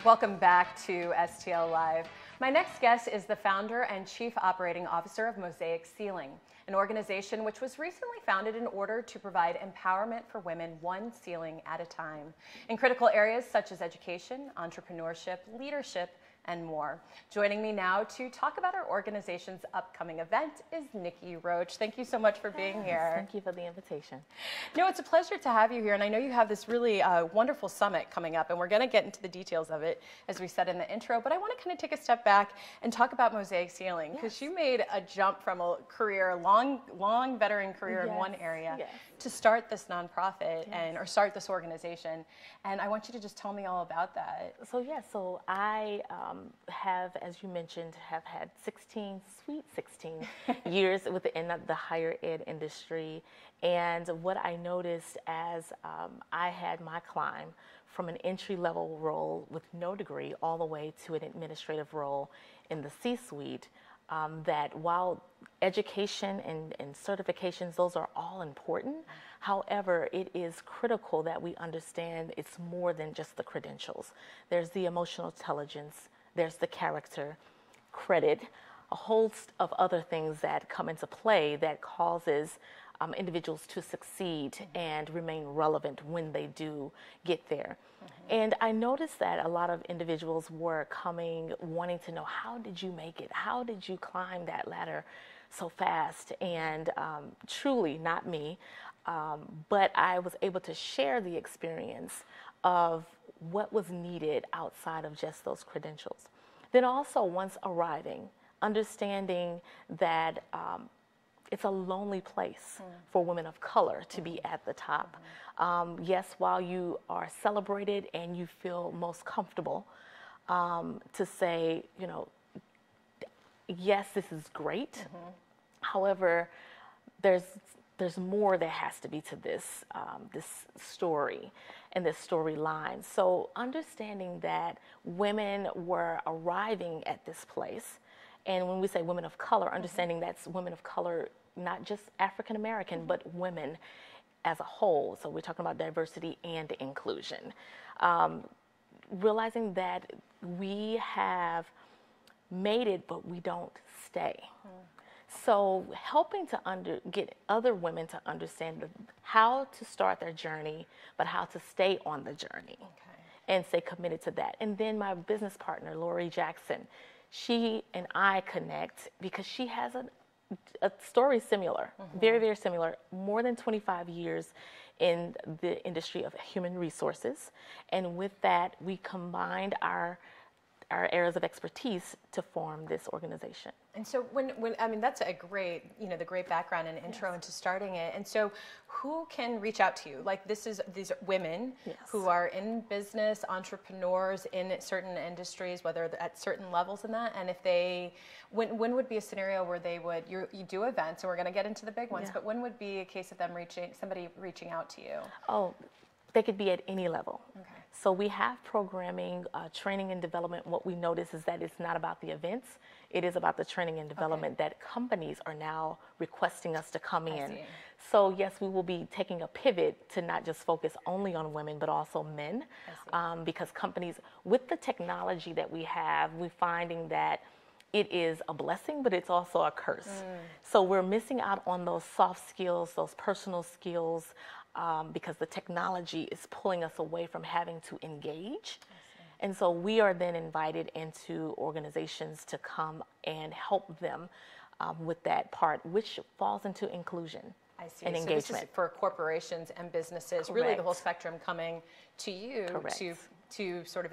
Welcome back to STL Live. My next guest is the founder and chief operating officer of Mosaic Ceiling, an organization which was recently founded in order to provide empowerment for women one ceiling at a time in critical areas such as education, entrepreneurship, leadership, and more. Joining me now to talk about our organization's upcoming event is Nicci Roach. Thank you so much for being here. Thank you for the invitation. No, it's a pleasure to have you here, and I know you have this really wonderful summit coming up, and we're going to get into the details of it, as we said in the intro, but I want to kind of take a step back and talk about Mosaic Ceiling, because you made a jump from a career, long veteran career in one area, to start this nonprofit or start this organization, and I want you to just tell me all about that. So I have, as you mentioned, have had 16 years within the higher ed industry. And what I noticed as I had my climb from an entry-level role with no degree all the way to an administrative role in the C-suite, that while education and certifications, those are all important. However, it is critical that we understand it's more than just the credentials. There's the emotional intelligence, there's the character, credit, a host of other things that come into play that causes individuals to succeed and remain relevant when they do get there. And I noticed that a lot of individuals were coming wanting to know, how did you make it? How did you climb that ladder so fast? And truly not me, but I was able to share the experience of what was needed outside of just those credentials. Then also, once arriving, understanding that it's a lonely place for women of color to be at the top. Yes, while you are celebrated and you feel most comfortable to say, you know, yes, this is great. However, there's more that has to be to this this story and this storyline. So understanding that women were arriving at this place, and when we say women of color, understanding that's women of color, not just African American, but women as a whole. So we're talking about diversity and inclusion. Realizing that we have made it, but we don't stay. So helping to get other women to understand how to start their journey, but how to stay on the journey and stay committed to that. And then my business partner, Lori Jackson, she and I connect because she has a story similar, very, very similar, more than 25 years in the industry of human resources. And with that, we combined our areas of expertise to form this organization. And so when I mean, that's a great, the great background and intro into starting it. And so who can reach out to you? Like these are women who are in business, entrepreneurs in certain industries, whether at certain levels in that. And if when would be a scenario where they would, you do events, and we're going to get into the big ones, but when would be a case of them somebody reaching out to you? Oh, they could be at any level. So we have programming, training and development. What we notice is that it's not about the events. It is about the training and development that companies are now requesting us to come in. So yes, we will be taking a pivot to not just focus only on women, but also men. Because companies, with the technology that we have, we're finding that it is a blessing, but it's also a curse. So we're missing out on those soft skills, those personal skills, because the technology is pulling us away from having to engage. And so we are then invited into organizations to come and help them with that part, which falls into inclusion and engagement. So this is for corporations and businesses, really the whole spectrum coming to you to sort of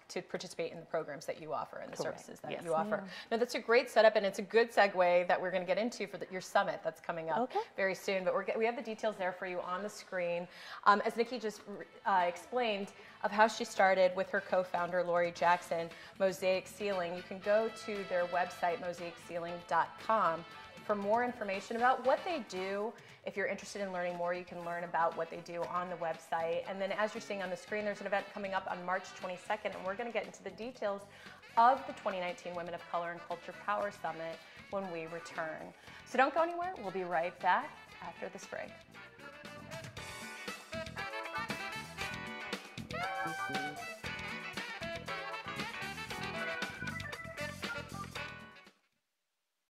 to participate in the programs that you offer and the services that you offer. Now, that's a great setup, and it's a good segue that we're going to get into for your summit that's coming up very soon. But we have the details there for you on the screen. As Nicci just explained of how she started with her co-founder, Lori Jackson, Mosaic Ceiling, you can go to their website, mosaicceiling.com, for more information about what they do. If you're interested in learning more, you can learn about what they do on the website. And then as you're seeing on the screen, there's an event coming up on March 22nd, and we're going to get into the details of the 2019 Women of Color and Culture Power Summit when we return. So don't go anywhere. We'll be right back after this break.